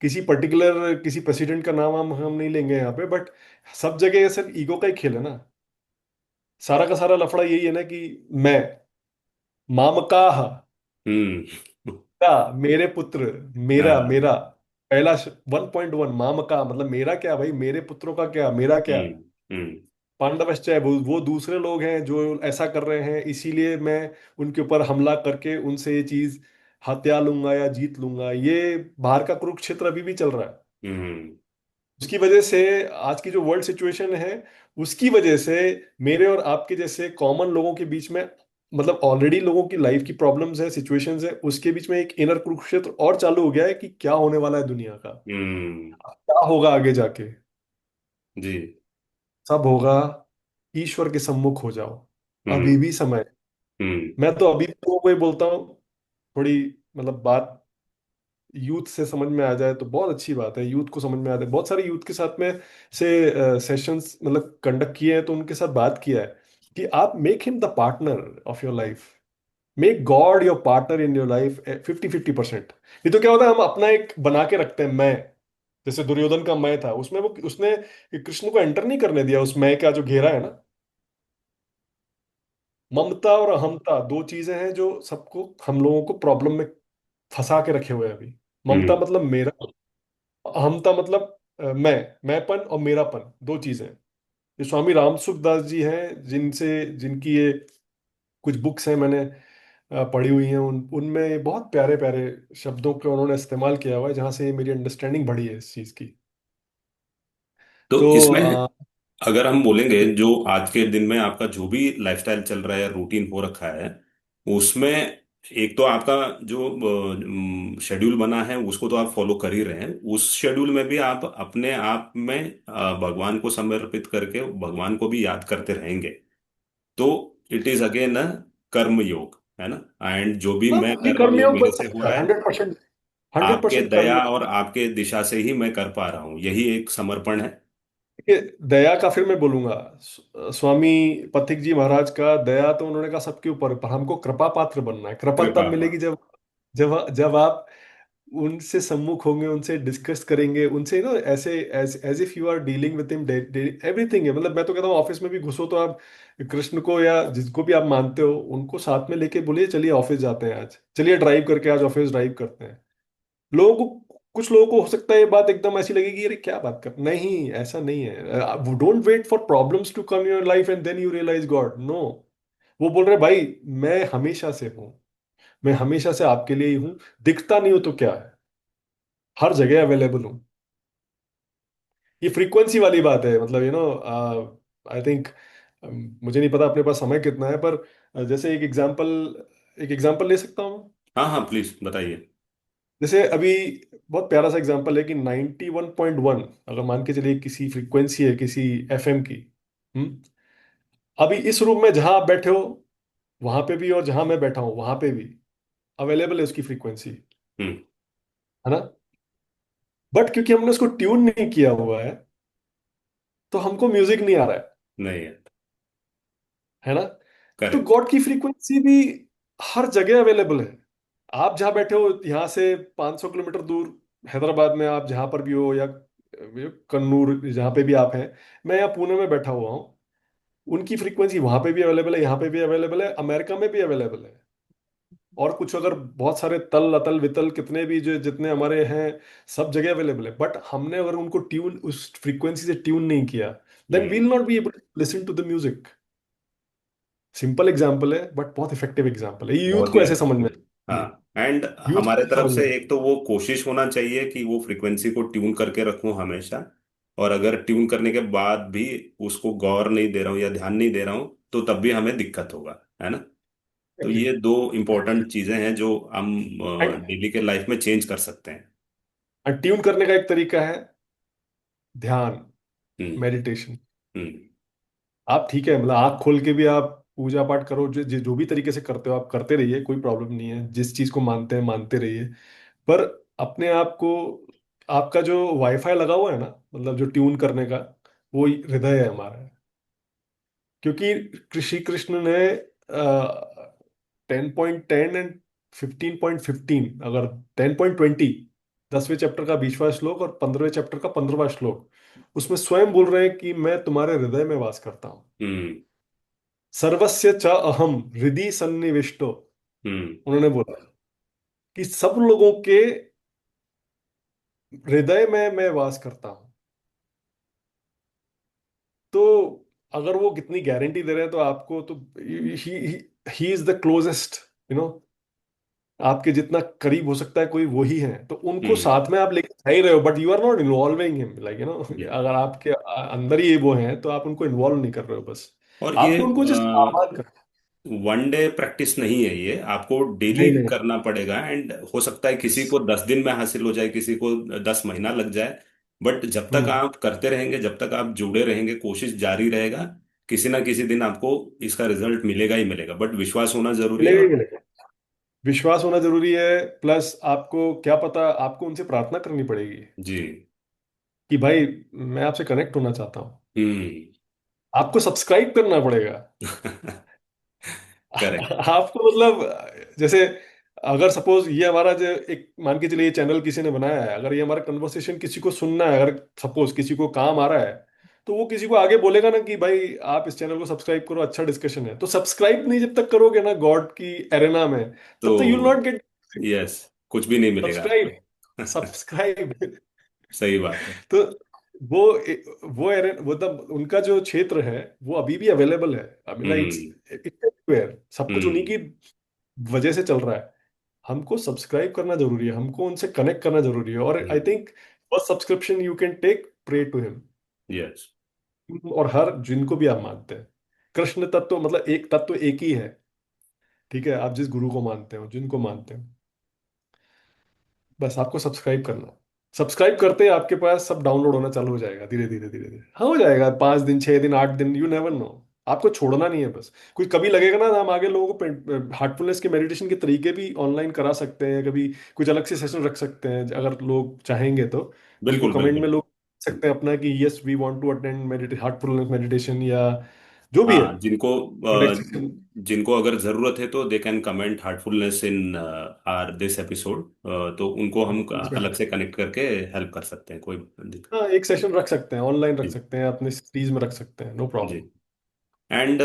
B: किसी पर्टिकुलर किसी प्रेसिडेंट का नाम हम नहीं लेंगे यहाँ पे, बट सब जगह सिर्फ ईगो का ही खेल है ना। सारा का सारा लफड़ा यही है ना कि मैं मामकाह,
C: हम्म।
B: मेरे पुत्र, मेरा
C: हाँ।
B: मेरा पहला 1.1 माम का मतलब मेरा क्या भाई, मेरे पुत्रों का क्या, मेरा क्या।
C: हम्म। हम्म।
B: पांडवश्चय वो दूसरे लोग हैं जो ऐसा कर रहे हैं, इसीलिए मैं उनके ऊपर हमला करके उनसे ये चीज हत्या लूंगा या जीत लूंगा। ये बाहर का कुरुक्षेत्र अभी भी चल रहा है।
C: हम्म।
B: उसकी वजह से आज की जो वर्ल्ड सिचुएशन है, उसकी वजह से मेरे और आपके जैसे कॉमन लोगों के बीच में, मतलब ऑलरेडी लोगों की लाइफ की प्रॉब्लम्स है, सिचुएशंस है, उसके बीच में एक इनर कुरुक्षेत्र और चालू हो गया है कि क्या होने वाला है दुनिया का,
C: हम्म।
B: क्या होगा आगे जाके।
C: जी।
B: सब होगा, ईश्वर के सम्मुख हो जाओ,
C: हम्म।
B: अभी भी समय है।
C: हम्म।
B: मैं तो अभी भी लोगों को ये बोलता हूँ, थोड़ी मतलब बात यूथ से समझ में आ जाए तो बहुत अच्छी बात है, यूथ को समझ में आ जाए। बहुत सारे यूथ के साथ में से सेशंस मतलब कंडक्ट किए हैं, तो उनके साथ बात किया है कि आप make him the partner of your life, make God your partner in your life 50-50%। ये तो क्या होता है, हम अपना एक बना के रखते हैं मैं। जैसे दुर्योधन का मैं था, उसमें वो उसने कृष्ण को एंटर नहीं करने दिया उस मैं का जो घेरा है ना। ममता और अहमता दो चीजें हैं जो सबको, हम लोगों को प्रॉब्लम में फंसा के रखे हुए हैं अभी। ममता
C: हम्म।
B: मतलब मेरा, अहमता मतलब मैंपन और मेरापन, दो चीजें। ये स्वामी राम सुखदास जी हैं, जिनकी ये कुछ बुक्स हैं, मैंने पढ़ी हुई हैं। उनमें बहुत प्यारे प्यारे शब्दों का उन्होंने इस्तेमाल किया हुआ है, जहाँ से मेरी अंडरस्टैंडिंग बढ़ी है इस चीज की।
C: तो
B: तो
C: इसमें अगर हम बोलेंगे, जो आज के दिन में आपका जो भी लाइफस्टाइल चल रहा है या रूटीन हो रखा है, उसमें एक तो आपका जो शेड्यूल बना है उसको तो आप फॉलो कर ही रहे हैं, उस शेड्यूल में भी आप अपने आप में भगवान को समर्पित करके भगवान को भी याद करते रहेंगे। तो इट इज अगेन अ कर्म योग, है ना। एंड जो भी
B: हाँ,
C: मैं
B: ये
C: कर रहा हूँ ये
B: कर्मयोग बन
C: मेरे से
B: सकता
C: हुआ
B: है
C: है,
B: 100%। हंड्रेड
C: आपके
B: परसेंट
C: दया
B: कर्मयोग।
C: और आपके दिशा से ही मैं कर पा रहा हूँ, यही एक समर्पण है।
B: ये दया का फिर मैं बोलूंगा, स्वामी पथिक जी महाराज का दया तो उन्होंने कहा सबके ऊपर, पर हमको कृपा पात्र बनना है। कृपा तब
C: कृपा
B: मिलेगी
C: पर।
B: जब जब जब आप उनसे सम्मुख होंगे, उनसे डिस्कस करेंगे, उनसे ना ऐसे as if you are dealing with him. Everything है, मतलब मैं तो कहता हूँ ऑफिस में भी घुसो तो आप कृष्ण को या जिसको भी आप मानते हो उनको साथ में लेके बोलिए चलिए ऑफिस जाते हैं आज, चलिए ड्राइव करके आज ऑफिस ड्राइव करते हैं। लोगों को, कुछ लोगों को हो सकता है ये बात एकदम ऐसी लगेगी, अरे क्या बात कर, नहीं ऐसा नहीं है। Don't wait for problems to come your life and then you realise God, no. वो बोल रहे भाई, मैं हमेशा से हूं, मैं हमेशा से आपके लिए ही हूं। दिखता नहीं हो तो क्या है, हर जगह अवेलेबल हूँ। ये फ्रीक्वेंसी वाली बात है, मतलब आई थिंक, मुझे नहीं पता अपने पास समय कितना है, पर जैसे एक एग्जांपल ले सकता हूँ।
C: हाँ हाँ, प्लीज बताइए।
B: जैसे अभी बहुत प्यारा सा एग्जांपल है कि 91.1 अगर मान के चलिए किसी फ्रीक्वेंसी है किसी एफएम की। हम्म। अभी इस रूम में जहां आप बैठे हो वहां पे भी, और जहां मैं बैठा हूं वहां पे भी अवेलेबल है उसकी फ्रीक्वेंसी,
C: हम्म।
B: है ना। बट क्योंकि हमने उसको ट्यून नहीं किया हुआ है तो हमको म्यूजिक नहीं आ रहा
C: नहीं है।
B: है ना। तो
C: करेक्ट।
B: गॉड की फ्रीक्वेंसी भी हर जगह अवेलेबल है। आप जहां बैठे हो यहाँ से 500 किलोमीटर दूर हैदराबाद में, आप जहां पर भी हो, या कन्नूर जहां पे भी आप हैं, मैं यहाँ पुणे में बैठा हुआ हूँ, उनकी फ्रीक्वेंसी वहां पे भी अवेलेबल है, यहाँ पे भी अवेलेबल है, अमेरिका में भी अवेलेबल है। और कुछ अगर बहुत सारे तल अतल वितल कितने भी जो जितने हमारे हैं, सब जगह अवेलेबल है। बट हमने अगर उनको ट्यून उस फ्रीक्वेंसी से ट्यून नहीं किया, then will
C: hmm.
B: Not be able to listen to the music. Simple example है बट बहुत इफेक्टिव एग्जाम्पल है, ये यूथ
C: बहुत ही
B: को ऐसे
C: अच्छा।
B: समझ में,
C: हाँ, एंड
B: यूथ को
C: हमारे
B: ऐसे
C: तरफ
B: समझ
C: से
B: में।
C: एक तो वो कोशिश होना चाहिए कि वो फ्रिक्वेंसी को ट्यून करके रखूं हमेशा। और अगर ट्यून करने के बाद भी उसको गौर नहीं दे रहा हूँ या ध्यान नहीं दे रहा हूँ तो तब भी हमें दिक्कत होगा, है ना। तो
B: एग्जैक्टली।
C: ये दो इम्पोर्टेंट चीजें हैं जो हम
B: एंड
C: डेली के लाइफ में चेंज कर सकते हैं।
B: ट्यून करने का एक तरीका है ध्यान,
C: हम्म।
B: मेडिटेशन।
C: हम्म।
B: आप ठीक है, मतलब आँख खोल के भी आप पूजा पाठ करो, जो जो जो भी तरीके से करते हो आप करते रहिए, कोई प्रॉब्लम नहीं है, जिस चीज को मानते हैं मानते रहिए। पर अपने आप को, आपका जो वाईफाई लगा हुआ है ना, मतलब जो ट्यून करने का, वो हृदय है हमारा। क्योंकि श्री कृष्ण ने 10.10 एंड 15.15, अगर 10.20, 10वें चैप्टर का 20वां श्लोक और 15वें चैप्टर का 15वां श्लोक, उसमें स्वयं बोल रहे हैं कि मैं तुम्हारे हृदय में वास करता हूं।
C: हम्म।
B: सर्वस्य च अहम हृदि सन्निविष्टो,
C: हम्म।
B: उन्होंने बोला कि सब लोगों के हृदय में मैं वास करता हूं। तो अगर वो कितनी गारंटी दे रहे हैं तो आपको तो, he is the closest, you know, आपके जितना करीब हो सकता है कोई वो ही है। तो उनको
C: हम्म।
B: साथ में आप लेके जा ही रहे हो, but you are not involving him, like you know.
C: या
B: अगर आपके अंदर ही ये वो है तो आप उनको इन्वॉल्व नहीं कर रहे हो, बस
C: और ये
B: आपको उनको जस्ट आह्वान कर।
C: वन डे प्रैक्टिस नहीं है, ये आपको डेली
B: नहीं नहीं।
C: करना पड़ेगा। एंड हो सकता है किसी को 10 दिन में हासिल हो जाए, किसी को 10 महीना लग जाए। बट जब तक
B: हम्म।
C: आप करते रहेंगे, जब तक आप जुड़े रहेंगे, कोशिश जारी रहेगा, किसी ना किसी दिन आपको इसका रिजल्ट मिलेगा ही मिलेगा। बट विश्वास होना जरूरी है।
B: मिलेगा ही
C: और
B: मिलेगा। विश्वास होना जरूरी है, प्लस आपको क्या पता, आपको उनसे प्रार्थना करनी पड़ेगी
C: जी।
B: कि भाई मैं आपसे कनेक्ट होना चाहता हूँ।
C: हम्म।
B: आपको सब्सक्राइब करना पड़ेगा।
C: करेक्ट।
B: आपको मतलब, जैसे अगर सपोज ये हमारा जो एक मान के चलिए चैनल किसी ने बनाया है, अगर ये हमारा कन्वर्सेशन किसी को सुनना है, अगर सपोज किसी को काम आ रहा है, तो वो किसी को आगे बोलेगा ना कि भाई आप इस चैनल को सब्सक्राइब करो, अच्छा डिस्कशन है। तो सब्सक्राइब नहीं जब तक करोगे ना गॉड की एरेना में, तब तक यू विल
C: तो
B: नॉट गेट
C: यस, कुछ भी नहीं मिलेगा
B: सब्सक्राइब।
C: आपको।
B: सब्सक्राइब।
C: सही बात है।
B: तो वो वो तब उनका जो क्षेत्र है वो अभी भी अवेलेबल है। I mean it's
C: hmm.
B: It's सब कुछ उन्हीं
C: हम्म।
B: की वजह से चल रहा है। हमको सब्सक्राइब करना जरूरी है, हमको उनसे कनेक्ट करना जरूरी है। और I
C: hmm.
B: Think first subscription you can take, pray to him.
C: Yes.
B: और हर जिनको भी आप मानते हैं, कृष्ण तत्व मतलब एक तत्व एक ही है, ठीक है, आप जिस गुरु को मानते हो, जिनको मानते हो, बस आपको सब्सक्राइब करना है। सब्सक्राइब करते ही आपके पास सब डाउनलोड होना चालू हो जाएगा, धीरे धीरे धीरे धीरे। हाँ, हो जाएगा 5 दिन 6 दिन 8 दिन, यू नेवर नो। आपको छोड़ना नहीं है बस। कोई कभी लगेगा ना, हम आगे लोगों को हार्टफुलनेस के मेडिटेशन के तरीके भी ऑनलाइन करा सकते हैं, कभी कुछ अलग से सेशन रख सकते हैं अगर लोग चाहेंगे तो। उनको
C: बिल्कुल
B: कमेंट में
C: बिल्कुल।
B: लोग सकते हैं अपना कि yes we want to attend heartfulness meditation, या जो भी है,
C: हाँ, जिनको
B: रिलैक्सेशन।
C: जिनको अगर जरूरत है तो they can comment Heartfulness in are this episode. तो उनको हम अलग से कनेक्ट करके हेल्प कर सकते हैं, कोई दिक्कत।
B: हाँ, एक सेशन रख सकते हैं, ऑनलाइन रख
C: जी।
B: सकते हैं, अपने सीरीज में रख सकते हैं, नो
C: जी।
B: प्रॉब्लम।
C: एंड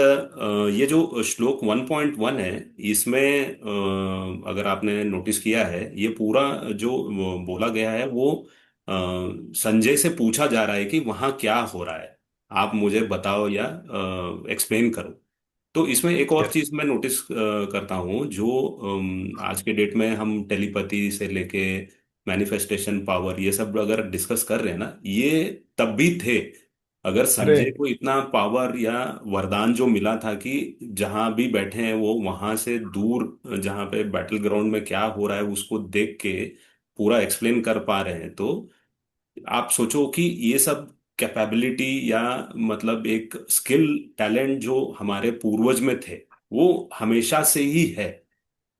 C: ये जो श्लोक 1.1 है, इसमें अगर आपने नोटिस किया है, ये पूरा जो वो बोला गया है वो संजय से पूछा जा रहा है कि वहाँ क्या हो रहा है, आप मुझे बताओ या एक्सप्लेन करो। तो इसमें एक और
B: यस।
C: चीज मैं नोटिस करता हूँ, जो आज के डेट में हम टेलीपैथी से लेके मैनिफेस्टेशन पावर ये सब अगर डिस्कस कर रहे हैं ना, ये तब भी थे। अगर
B: अरे
C: संजय को इतना पावर या वरदान जो मिला था कि जहां भी बैठे हैं वो वहां से दूर, जहां पे बैटल ग्राउंड में क्या हो रहा है उसको देख के पूरा एक्सप्लेन कर पा रहे हैं, तो आप सोचो कि ये सब कैपेबिलिटी या मतलब एक स्किल, टैलेंट जो हमारे पूर्वज में थे, वो हमेशा से ही है।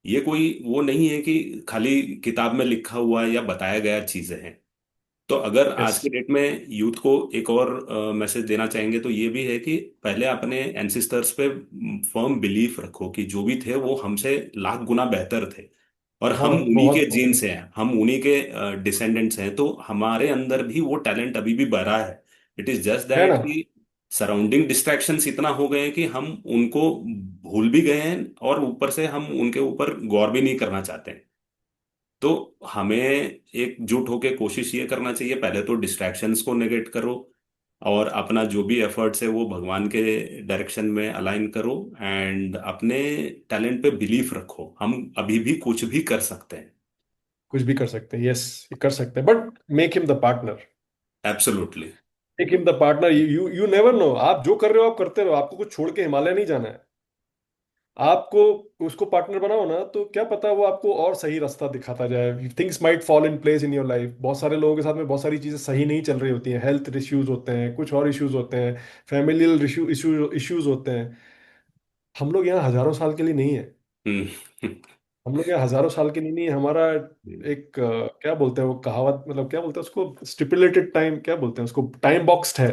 C: ये कोई वो नहीं है कि खाली किताब में लिखा हुआ या बताया गया चीजें हैं। तो अगर आज
B: यस।
C: के डेट में यूथ को एक और मैसेज देना चाहेंगे तो ये भी है कि पहले अपने एंसिस्टर्स पे फर्म बिलीफ रखो कि जो भी थे वो हमसे लाख गुना बेहतर थे, और हम
B: बहुत
C: उन्हीं
B: बहुत
C: के जीन
B: बहुत
C: से हैं, हम उन्हीं के डिसेंडेंट्स हैं, तो हमारे अंदर भी वो टैलेंट अभी भी भरा है। इट इज जस्ट
B: है
C: दैट
B: ना।
C: कि सराउंडिंग डिस्ट्रैक्शंस इतना हो गए हैं कि हम उनको भूल भी गए हैं, और ऊपर से हम उनके ऊपर गौर भी नहीं करना चाहते हैं। तो हमें एकजुट होकर कोशिश ये करना चाहिए, पहले तो डिस्ट्रैक्शंस को नेगेट करो, और अपना जो भी एफर्ट्स है वो भगवान के डायरेक्शन में अलाइन करो, एंड अपने टैलेंट पे बिलीफ रखो, हम अभी भी कुछ भी कर सकते हैं।
B: कुछ भी कर सकते हैं, यस, कर सकते हैं, but make him the partner.
C: Absolutely.
B: Make him the partner. You you never no, आप जो कर रहे हो आप करते रहो, आपको कुछ छोड़ के हिमालय नहीं जाना है। आपको उसको पार्टनर बनाओ ना, तो क्या पता वो आपको और सही रास्ता दिखाता जाए। Things might fall in place in your life. बहुत सारे लोगों के साथ में बहुत सारी चीजें सही नहीं चल रही होती हैं, हेल्थ इश्यूज होते हैं, कुछ और इश्यूज होते हैं, फैमिलियल इश्यूज होते हैं। हम लोग यहाँ हजारों साल के लिए नहीं है।
C: हम्म।
B: हम लोग यहाँ हजारों साल के लिए नहीं है। हमारा एक क्या बोलते हैं वो कहावत, मतलब क्या बोलते हैं उसको, स्टिपुलेटेड टाइम, क्या बोलते हैं उसको, टाइम बॉक्स्ड है,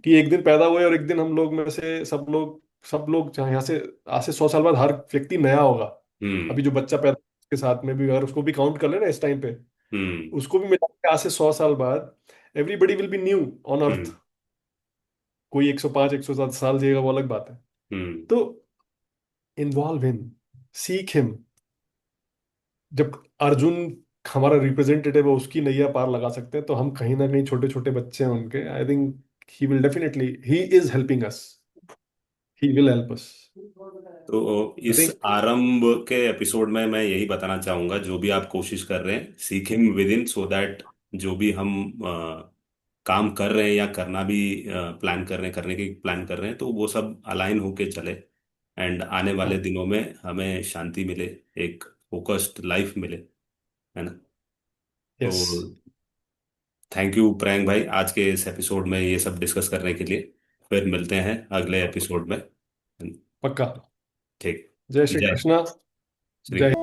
B: कि एक दिन पैदा हुए और एक दिन हम लोग में से सब लोग जहाँ यहाँ से आज से 100 साल बाद हर व्यक्ति नया होगा।
C: हम्म।
B: अभी जो बच्चा पैदा के साथ में भी अगर उसको भी काउंट कर लेना इस टाइम पे,
C: हम्म।
B: उसको भी मिला के आज से 100 साल बाद everybody will be new on earth.
C: Hmm.
B: कोई 105 107 साल जिएगा वो अलग बात है।
C: हम्म।
B: तो इन्वॉल्व इन, सीख हिम। जब अर्जुन हमारा रिप्रेजेंटेटिव है, उसकी नैया पार लगा सकते हैं, तो हम कहीं ना कहीं छोटे छोटे बच्चे हैं उनके, I think he will definitely, he is helping us, he will help us.
C: तो
B: आई
C: इस
B: थिंक।
C: आरंभ के एपिसोड में मैं यही बताना चाहूंगा, जो भी आप कोशिश कर रहे हैं, seek him with in, so that जो भी हम काम कर रहे हैं या करना भी प्लान कर रहे हैं, करने की प्लान कर रहे हैं, तो वो सब अलाइन होके चले, एंड आने वाले
B: हाँ।
C: दिनों में हमें शांति मिले, एक फोकस्ड लाइफ मिले, है ना। तो
B: यस।
C: थैंक यू प्रैंक भाई, आज के इस एपिसोड में ये सब डिस्कस करने के लिए। फिर मिलते हैं अगले एपिसोड में।
B: पक्का।
C: ठीक।
B: जय श्री
C: जय
B: कृष्णा।
C: श्री।
B: जय